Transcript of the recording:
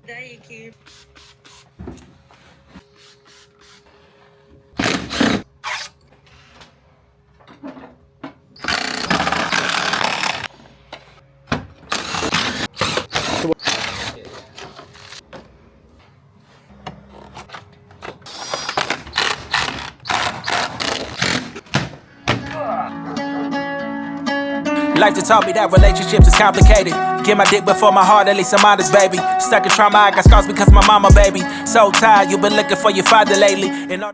Деякі Life just taught me that relationships is complicated. Get my dick before my heart, at least I'm honest, baby. Stuck in trauma, I got scars because my mama, baby. So tired, you been looking for your father lately. And all